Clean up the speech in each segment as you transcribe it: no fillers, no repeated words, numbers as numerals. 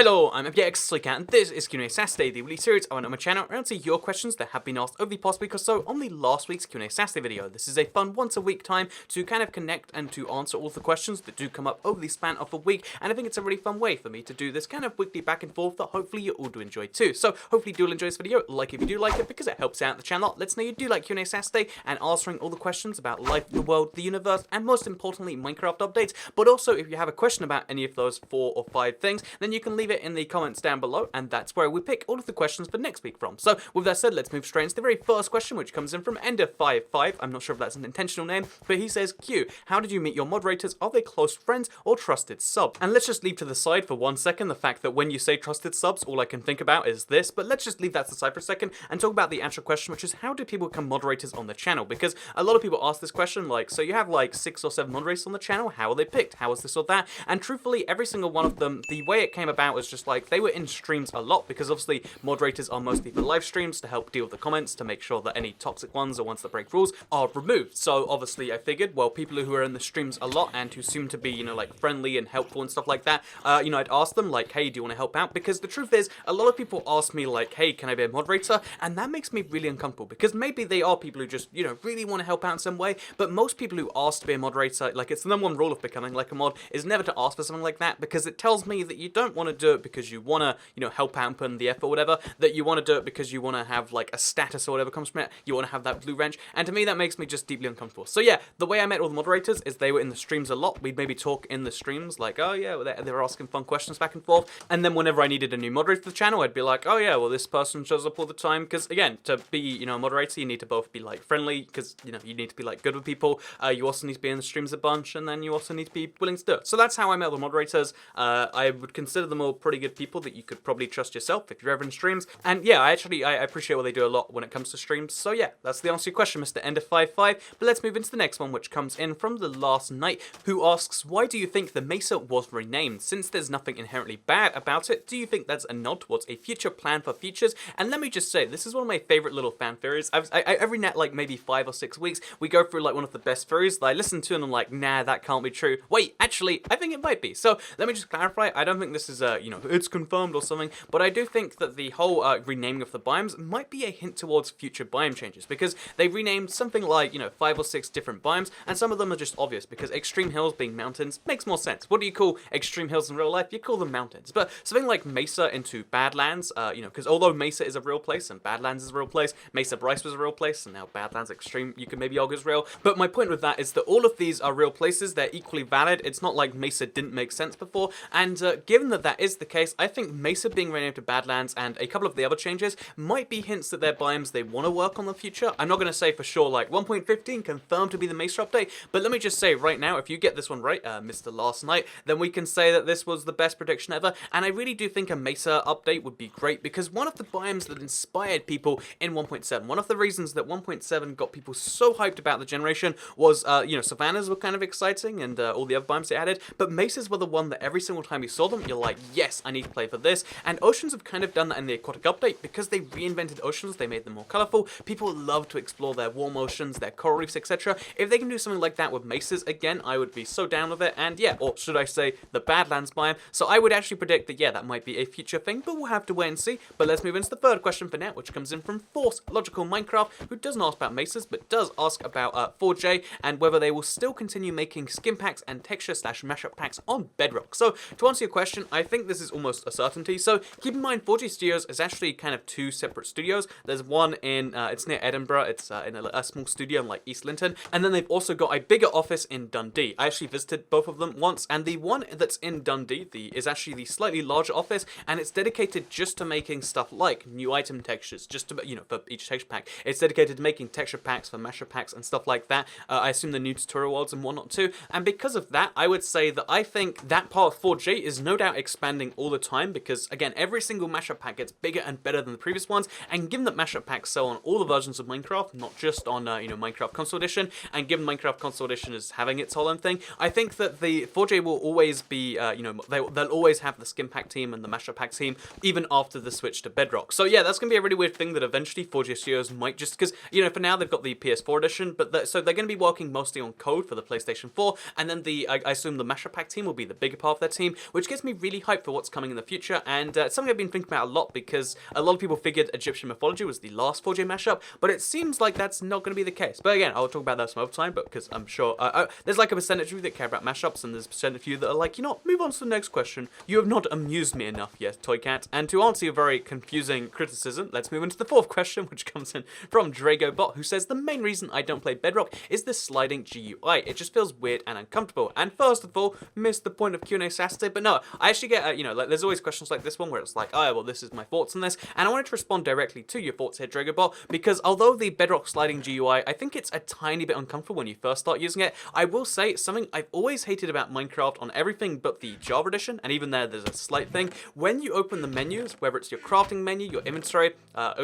Hello, I'm FBX and this is Q&A Saturday, the weekly series I run on my channel and answer your questions that have been asked over the past week or so on the last week's Q&A Saturday video. This is a fun once a week time to kind of connect and to answer all the questions that do come up over the span of a week, and I think it's a really fun way for me to do this kind of weekly back and forth that hopefully you all do enjoy too. So hopefully you do enjoy this video, like if you do like it because it helps out the channel, lets know you do like Q&A Saturday and answering all the questions about life, the world, the universe, and most importantly Minecraft updates. But also if you have a question about any of those 4 or 5 things, then you can leave it in the comments down below, and that's where we pick all of the questions for next week from. So with that said, let's move straight into the very first question, which comes in from Ender55. I'm not sure if that's an intentional name, but he says, Q, how did you meet your moderators? Are they close friends or trusted subs? And let's just leave to the side for 1 second the fact that when you say trusted subs, all I can think about is this, but let's just leave that to the side for a second and talk about the actual question, which is how do people become moderators on the channel? Because a lot of people ask this question, like, so you have like 6 or 7 moderators on the channel, how are they picked? How is this or that? And truthfully, every single one of them, the way it came about was just like, they were in streams a lot, because obviously moderators are mostly for live streams to help deal with the comments, to make sure that any toxic ones or ones that break rules are removed. So obviously I figured, well, people who are in the streams a lot and who seem to be, you know, like friendly and helpful and stuff like that, you know, I'd ask them like, hey, do you want to help out? Because the truth is, a lot of people ask me like, hey, can I be a moderator? And that makes me really uncomfortable, because maybe they are people who just, you know, really want to help out in some way, but most people who ask to be a moderator, like, it's the #1 rule of becoming like a mod is never to ask for something like that, because it tells me that you don't want to do it because you want to, you know, help out and put in the effort or whatever, that you want to do it because you want to have like a status or whatever comes from it, you want to have that blue wrench, and to me that makes me just deeply uncomfortable. So yeah, the way I met all the moderators is they were in the streams a lot. We'd maybe talk in the streams like, oh yeah, well, they were asking fun questions back and forth, and then whenever I needed a new moderator for the channel, I'd be like, oh yeah, well this person shows up all the time, because again, to be, you know, a moderator, you need to both be like friendly, because, you know, you need to be like good with people, you also need to be in the streams a bunch, and then you also need to be willing to do it. So that's how I met the moderators. I would consider them all pretty good people that you could probably trust yourself if you're ever in streams, and yeah, I appreciate what they do a lot when it comes to streams. So yeah, that's the answer to your question, Mr. Ender55. But let's move into the next one, which comes in from the last night, who asks, why do you think the Mesa was renamed? Since there's nothing inherently bad about it, do you think that's a nod towards a future plan for futures? And let me just say, this is one of my favorite little fan theories. Every net, like maybe 5 or 6 weeks, we go through like one of the best theories that I listen to and I'm like, nah, that can't be true. Wait, actually, I think it might be. So let me just clarify, I don't think this is, you know, it's confirmed or something, but I do think that the whole renaming of the biomes might be a hint towards future biome changes, because they renamed something like, you know, 5 or 6 different biomes, and some of them are just obvious, because extreme hills being mountains makes more sense. What do you call extreme hills in real life? You call them mountains. But something like Mesa into Badlands, you know, because although Mesa is a real place and Badlands is a real place, Mesa Bryce was a real place, and now Badlands Extreme, you could maybe argue is real. But my point with that is that all of these are real places, they're equally valid. It's not like Mesa didn't make sense before, and given that that is the case, I think Mesa being renamed to Badlands and a couple of the other changes might be hints that they're biomes they want to work on in the future. I'm not going to say for sure like 1.15 confirmed to be the Mesa update, but let me just say right now, if you get this one right, Mr. Last Night, then we can say that this was the best prediction ever, and I really do think a Mesa update would be great, because one of the biomes that inspired people in 1.7, one of the reasons that 1.7 got people so hyped about the generation was, you know, savannas were kind of exciting and all the other biomes they added, but mesas were the one that every single time you saw them, you're like, yes, I need to play for this, and oceans have kind of done that in the aquatic update, because they reinvented oceans, they made them more colourful. People love to explore their warm oceans, their coral reefs, etc. If they can do something like that with mesas, again, I would be so down with it, and yeah, or should I say, the Badlands biome. So I would actually predict that, yeah, that might be a future thing, but we'll have to wait and see. But let's move into the third question for now, which comes in from Force Logical Minecraft, who doesn't ask about mesas, but does ask about 4J, and whether they will still continue making skin packs and texture/mashup packs on Bedrock. So to answer your question, I think this is almost a certainty. So keep in mind, 4G Studios is actually kind of 2 separate studios. There's one in, it's near Edinburgh, it's in a small studio in like East Linton, and then they've also got a bigger office in Dundee. I actually visited both of them once, and the one that's in Dundee is actually the slightly larger office, and it's dedicated just to making stuff like new item textures, just to, you know, for each texture pack. It's dedicated to making texture packs for mashup packs and stuff like that. I assume the new tutorial worlds and whatnot too, and because of that, I would say that I think that part of 4J is no doubt expanding all the time, because again, every single mashup pack gets bigger and better than the previous ones, and given that mashup packs sell on all the versions of Minecraft, not just on, you know, Minecraft Console Edition, and given Minecraft Console Edition is having its whole own thing, I think that the 4J will always be, you know, they'll always have the skin pack team and the mashup pack team, even after the switch to Bedrock. So yeah, that's going to be a really weird thing that eventually 4J Studios might just, because, you know, for now they've got the PS4 edition, but so they're going to be working mostly on code for the PlayStation 4, and then I assume the mashup pack team will be the bigger part of their team, which gets me really hyped for for what's coming in the future, and it's something I've been thinking about a lot because a lot of people figured Egyptian mythology was the last 4J mashup, but it seems like that's not going to be the case. But again, I'll talk about that some other time, but because I'm sure there's like a percentage of you that care about mashups, and there's a percentage of you that are like, you know, move on to the next question. You have not amused me enough yet, Toy Cat. And to answer your very confusing criticism, let's move into the fourth question, which comes in from DragoBot, who says the main reason I don't play Bedrock is the sliding GUI. It just feels weird and uncomfortable. And first of all, missed the point of Q&A Saturday, but no, I actually get, you know, like there's always questions like this one where it's like, oh, well, this is my thoughts on this, and I wanted to respond directly to your thoughts here, DragoBot, because although the Bedrock sliding GUI, I think it's a tiny bit uncomfortable when you first start using it, I will say something I've always hated about Minecraft on everything but the Java edition, and even there's a slight thing. When you open the menus, whether it's your crafting menu, your inventory,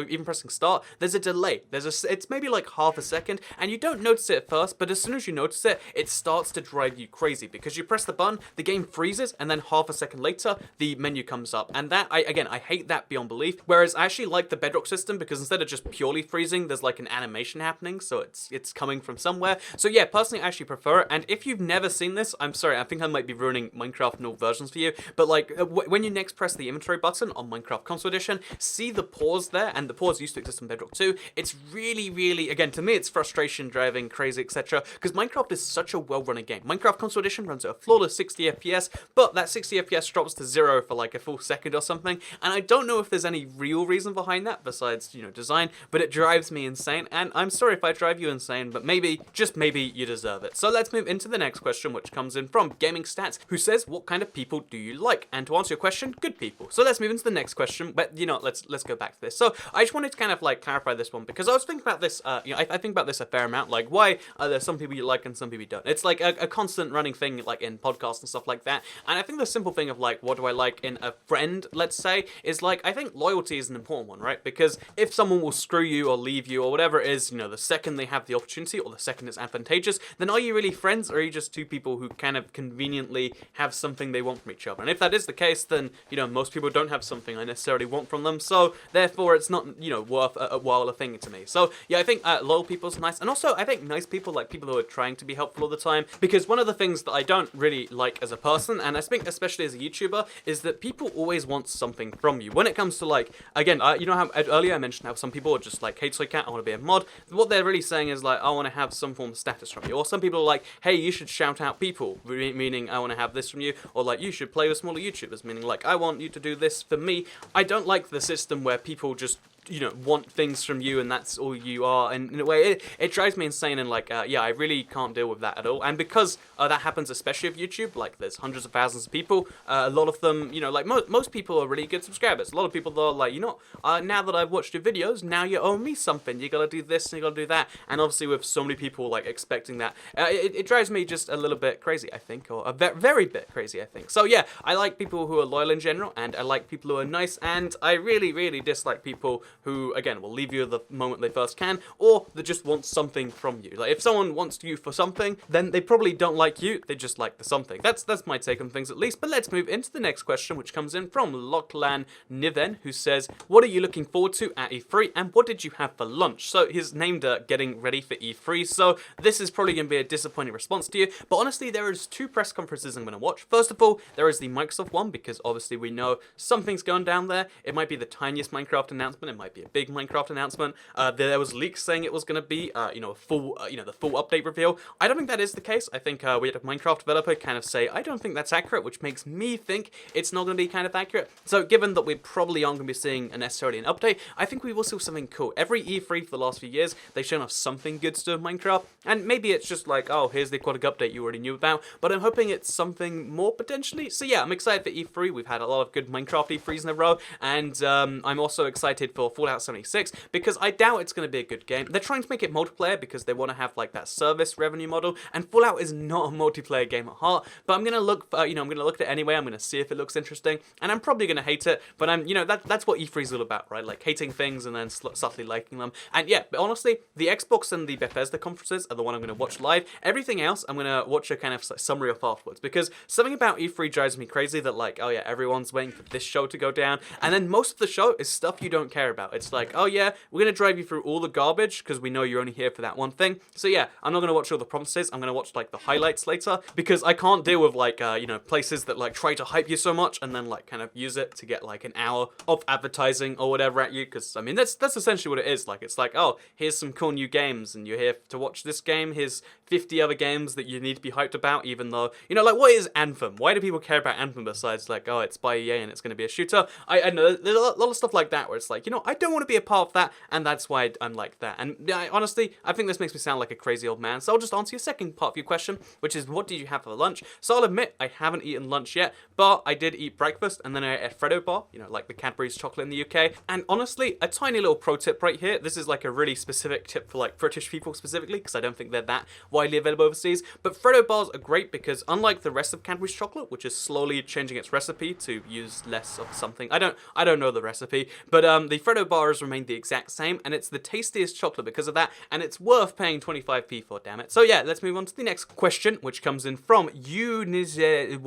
even pressing start, there's a delay. It's maybe like half a second, and you don't notice it at first, but as soon as you notice it, it starts to drive you crazy, because you press the button, the game freezes, and then half a second later, the menu comes up, and that, I hate that beyond belief, whereas I actually like the Bedrock system, because instead of just purely freezing, there's like an animation happening, so it's coming from somewhere. So yeah, personally, I actually prefer it, and if you've never seen this, I'm sorry, I think I might be ruining Minecraft in all versions for you, but like, when you next press the inventory button on Minecraft Console Edition, see the pause there, and the pause used to exist in Bedrock too. It's really, really, again, to me, it's frustration driving, crazy, etc., because Minecraft is such a well-running game. Minecraft Console Edition runs at a flawless 60 FPS, but that 60 FPS drops to 0 for like a full second or something, and I don't know if there's any real reason behind that besides, you know, design, but it drives me insane, and I'm sorry if I drive you insane, but maybe, just maybe, you deserve it. So let's move into the next question, which comes in from Gaming Stats, who says, what kind of people do you like? And to answer your question, good people. So let's move into the next question, but you know, let's go back to this. So I just wanted to kind of like clarify this one, because I was thinking about this, you know, I think about this a fair amount, like why are there some people you like and some people you don't. It's like a constant running thing, like in podcasts and stuff like that, and I think the simple thing of like, what do I like in a friend, let's say, is like, I think loyalty is an important one, right? Because if someone will screw you or leave you or whatever it is, you know, the second they have the opportunity or the second it's advantageous, then are you really friends, or are you just two people who kind of conveniently have something they want from each other? And if that is the case, then, you know, most people don't have something I necessarily want from them, so therefore it's not, you know, worth a while a thing to me. So yeah, I think loyal people's nice, and also I think nice people, like people who are trying to be helpful all the time, because one of the things that I don't really like as a person, and I think especially as a YouTuber, is that people always want something from you. When it comes to like, again, you know how earlier I mentioned how some people are just like, hey Toy Cat, I want to be a mod. What they're really saying is like, I want to have some form of status from you. Or some people are like, hey, you should shout out people, meaning I want to have this from you. Or like, you should play with smaller YouTubers, meaning like, I want you to do this for me. I don't like the system where people just, you know, want things from you and that's all you are, and in a way it drives me insane, and like yeah, I really can't deal with that at all. And because that happens especially with YouTube, like there's hundreds of thousands of people, a lot of them, you know, like most people are really good subscribers. A lot of people that are like, you know, now that I've watched your videos, now you owe me something, you gotta do this and you gotta do that, and obviously with so many people like expecting that, it drives me just a little bit crazy, I think, or a very bit crazy, I think. So yeah, I like people who are loyal in general, and I like people who are nice, and I really dislike people who, again, will leave you the moment they first can, or they just want something from you. Like, if someone wants you for something, then they probably don't like you, they just like the something. That's my take on things, at least. But let's move into the next question, which comes in from Locklan Niven, who says, what are you looking forward to at E3, and what did you have for lunch? So he's named getting ready for E3, so this is probably going to be a disappointing response to you, but honestly, there is two press conferences I'm going to watch. First of all, there is the Microsoft one, because obviously we know something's going down there. It might be the tiniest Minecraft announcement, it might be a big Minecraft announcement. There was leaks saying it was going to be, you know, a full, you know, the full update reveal. I don't think that is the case. I think we had a Minecraft developer kind of say, I don't think that's accurate, which makes me think it's not going to be kind of accurate. So given that we probably aren't going to be seeing necessarily an update, I think we will see something cool. Every E3 for the last few years, they've shown us something good to do with Minecraft, and maybe it's just like, oh, here's the aquatic update you already knew about, but I'm hoping it's something more potentially. So yeah, I'm excited for E3. We've had a lot of good Minecraft E3s in a row, and I'm also excited for Fallout 76, because I doubt it's going to be a good game. They're trying to make it multiplayer because they want to have like that service revenue model, and Fallout is not a multiplayer game at heart, but I'm going to look, you know, I'm going to look at it anyway. I'm going to see if it looks interesting, and I'm probably going to hate it, but you know, that's what E3 is all about, right? Like hating things and then subtly liking them. And yeah, but honestly, the Xbox and the Bethesda conferences are the one I'm going to watch live. Everything else, I'm going to watch a kind of summary of afterwards, because something about E3 drives me crazy that like, oh yeah, everyone's waiting for this show to go down, and then most of the show is stuff you don't care about. It's like, oh yeah, we're going to drive you through all the garbage because we know you're only here for that one thing. So yeah, I'm not going to watch all the promises. I'm going to watch like the highlights later because I can't deal with like, places that like try to hype you so much and then like kind of use it to get like an hour of advertising or whatever at you. Because I mean, that's essentially what it is. Like, it's like, oh, here's some cool new games and you're here to watch this game. Here's 50 other games that you need to be hyped about, even though, like, what is Anthem? Why do people care about Anthem besides like, oh, it's by EA and it's going to be a shooter? I know there's a lot of stuff like that where it's like, I don't want to be a part of that, and that's why I'm like that. And honestly, I think this makes me sound like a crazy old man, so I'll just answer your second part of your question, which is, what did you have for lunch? So I'll admit, I haven't eaten lunch yet, but I did eat breakfast, and then I ate a Freddo bar, like the Cadbury's chocolate in the UK. And honestly, a tiny little pro tip right here. This is like a really specific tip for like British people specifically, because I don't think they're that widely available overseas. But Freddo bars are great because unlike the rest of Cadbury's chocolate, which is slowly changing its recipe to use less of something, I don't know the recipe, but the Freddo bars remain the exact same, and it's the tastiest chocolate because of that, and it's worth paying 25p for, damn it. So yeah, let's move on to the next question, which comes in from YJZ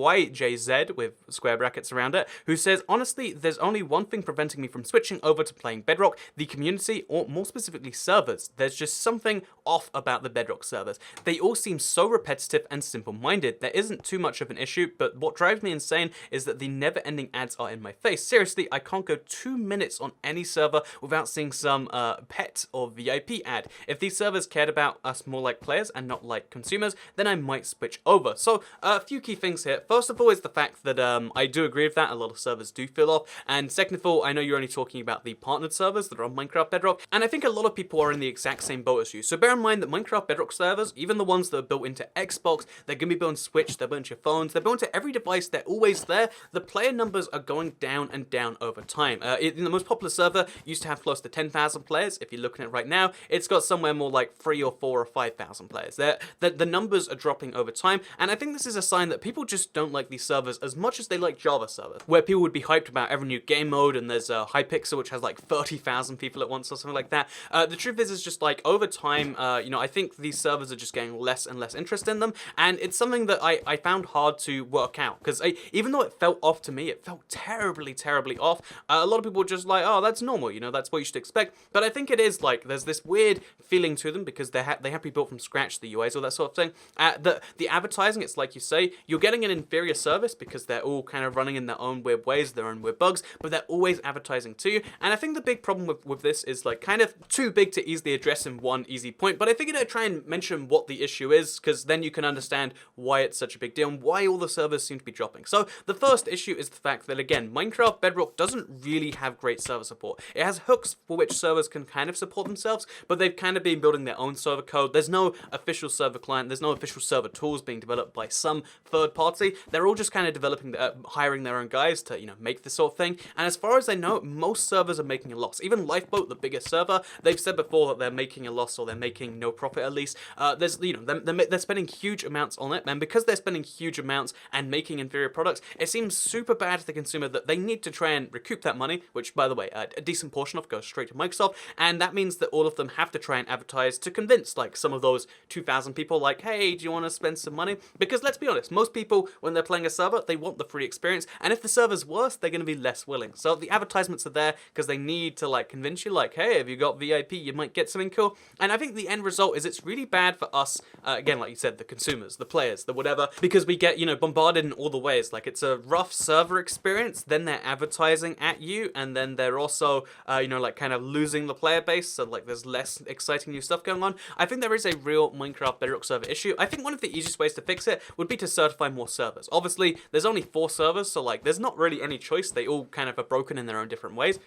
with square brackets around it, who says, honestly, there's only one thing preventing me from switching over to playing Bedrock: the community, or more specifically servers. There's just something off about the Bedrock servers. They all seem so repetitive and simple-minded. There isn't too much of an issue, but what drives me insane is that the never-ending ads are in my face. Seriously, I can't go 2 minutes on any server without seeing some pet or VIP ad. If these servers cared about us more like players and not like consumers, then I might switch over. So a few key things here. First of all is the fact that I do agree with that. A lot of servers do fill off. And second of all, I know you're only talking about the partnered servers that are on Minecraft Bedrock, and I think a lot of people are in the exact same boat as you. So bear in mind that Minecraft Bedrock servers, even the ones that are built into Xbox, they're going to be built on Switch, they're built into your phones, they're built into every device, they're always there. The player numbers are going down and down over time. In the most popular server used to have close to 10,000 players. If you're looking at it right now, it's got somewhere more like 3 or 4 or 5,000 players. The numbers are dropping over time, and I think this is a sign that people just don't like these servers as much as they like Java servers, where people would be hyped about every new game mode, and there's a Hypixel which has like 30,000 people at once or something like that. The truth is just like over time, I think these servers are just getting less and less interest in them, and it's something that I found hard to work out, because even though it felt off to me, it felt terribly, terribly off. A lot of people were just like, oh, that's normal, that's what you should expect. But I think it is like, there's this weird feeling to them because they have to be built from scratch, the UIs, all that sort of thing. The advertising, it's like you say, you're getting an inferior service because they're all kind of running in their own weird ways, their own weird bugs, but they're always advertising to you. And I think the big problem with this is like kind of too big to easily address in one easy point, but I figured I'd try and mention what the issue is, because then you can understand why it's such a big deal and why all the servers seem to be dropping. So the first issue is the fact that, again, Minecraft Bedrock doesn't really have great server support. It has hooks for which servers can kind of support themselves, but they've kind of been building their own server code. There's no official server client, there's no official server tools being developed by some third party. They're all just kind of developing, hiring their own guys to, make this sort of thing. And as far as I know, most servers are making a loss. Even Lifeboat, the biggest server, they've said before that they're making a loss, or they're making no profit at least. There's, they're spending huge amounts on it, and because they're spending huge amounts and making inferior products, it seems super bad to the consumer that they need to try and recoup that money, which, by the way, a decent portion of goes straight to Microsoft, and that means that all of them have to try and advertise to convince, like, some of those 2,000 people, like, hey, do you want to spend some money? Because let's be honest, most people, when they're playing a server, they want the free experience, and if the server's worse, they're going to be less willing. So the advertisements are there because they need to, like, convince you, like, hey, if you got VIP, you might get something cool. And I think the end result is it's really bad for us, again, like you said, the consumers, the players, the whatever, because we get, bombarded in all the ways. Like, it's a rough server experience, then they're advertising at you, and then they're also, like, kind of losing the player base, so, like, there's less exciting new stuff going on. I think there is a real Minecraft Bedrock server issue. I think one of the easiest ways to fix it would be to certify more servers. Obviously, there's only 4 servers, so, like, there's not really any choice. They all kind of are broken in their own different ways.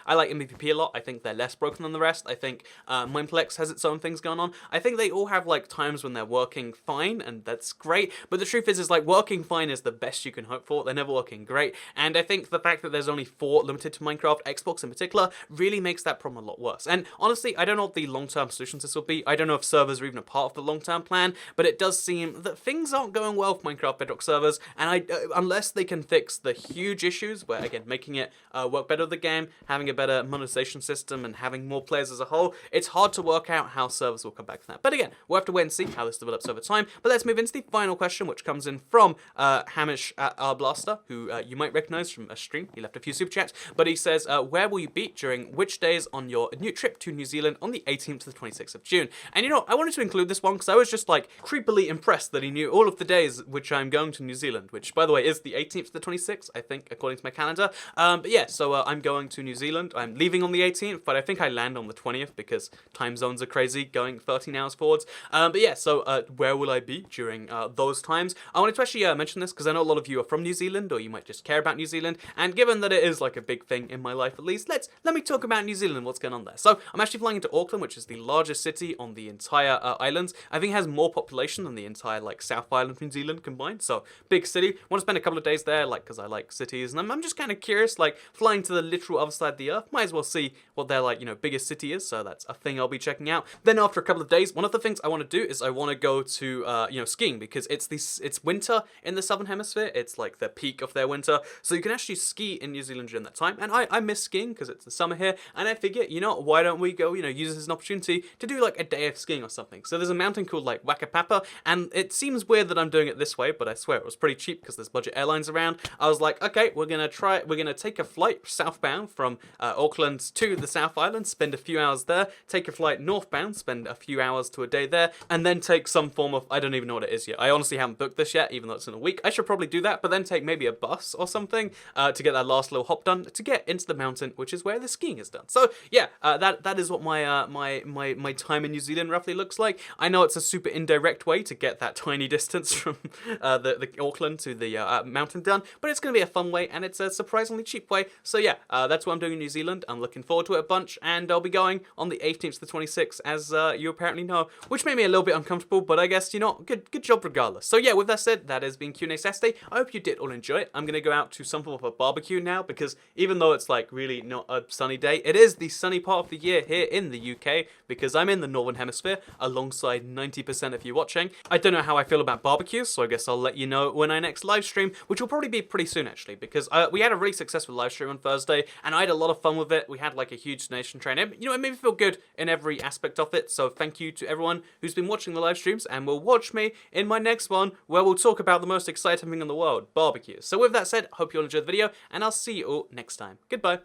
I like MVP a lot. I think they're less broken than the rest. I think Mineplex has its own things going on. I think they all have, like, times when they're working fine, and that's great, but the truth is like, working fine is the best you can hope for. They're never working great, and I think the fact that there's only 4 limited to Minecraft, Xbox in particular, really makes that problem a lot worse. And honestly, I don't know what the long-term solutions this will be. I don't know if servers are even a part of the long-term plan, but it does seem that things aren't going well for Minecraft Bedrock servers, and unless they can fix the huge issues, where, again, making it work better with the game, having a better monetization system, and having more players as a whole, it's hard to work out how servers will come back from that. But again, we'll have to wait and see how this develops over time. But let's move into the final question, which comes in from Hamish Blaster, who you might recognize from a stream. He left a few super chats, but he says, where will you be during which days on your new trip to New Zealand on the 18th to the 26th of June. And you know, I wanted to include this one because I was just like creepily impressed that he knew all of the days which I'm going to New Zealand, which by the way is the 18th to the 26th, I think, according to my calendar. But yeah, so I'm going to New Zealand. I'm leaving on the 18th, but I think I land on the 20th because time zones are crazy, going 13 hours forwards. But yeah, so where will I be during those times? I wanted to actually mention this because I know a lot of you are from New Zealand, or you might just care about New Zealand, and given that it is like a big thing in my life at least, let me talk about New Zealand and what's going on there. So I'm actually flying into Auckland, which is the largest city on the entire island. I think it has more population than the entire like South Island of New Zealand combined, so big city. Want to spend a couple of days there, like, because I like cities, and I'm just kind of curious, like, flying to the literal other side of the earth, might as well see what their, like, you know, biggest city is, so that's a thing I'll be checking out. Then after a couple of days, one of the things I want to do is I want to go to, you know, skiing, because it's winter in the southern hemisphere. It's like the peak of their winter, so you can actually ski in New Zealand during that time, and I miss skiing because it's the summer here, and I figure, you know, why don't we go, you know, use this as an opportunity to do like a day of skiing or something. So there's a mountain called like Wakapapa, and it seems weird that I'm doing it this way, but I swear it was pretty cheap because there's budget airlines around. I was like, okay, we're gonna take a flight southbound from Auckland to the South Island, spend a few hours there, take a flight northbound, spend a few hours to a day there, and then take some form of, I don't even know what it is yet. I honestly haven't booked this yet, even though it's in a week. I should probably do that, but then take maybe a bus or something to get that last little hop done to get into the mountain, which is where the skiing is done. So yeah, that is what my time in New Zealand roughly looks like. I know it's a super indirect way to get that tiny distance from the Auckland to the mountain done, but it's going to be a fun way, and it's a surprisingly cheap way. So yeah, that's what I'm doing in New Zealand. I'm looking forward to it a bunch, and I'll be going on the 18th to the 26th, as you apparently know, which made me a little bit uncomfortable, but I guess, you know, good job regardless. So yeah, with that said, that has been Q&A Saturday. I hope you did all enjoy it. I'm going to go out to some form of a barbecue now, because even though it's like really not a sunny day, it is the sunny part of the year here in the UK, because I'm in the Northern Hemisphere alongside 90% of you watching. I don't know how I feel about barbecues, so I guess I'll let you know when I next live stream, which will probably be pretty soon actually, because we had a really successful live stream on Thursday, and I had a lot of fun with it. We had like a huge donation train. You know, it made me feel good in every aspect of it, so thank you to everyone who's been watching the live streams and will watch me in my next one, where we'll talk about the most exciting thing in the world, barbecues. So with that said, hope you all enjoyed the video, and I'll see you all next time. Goodbye.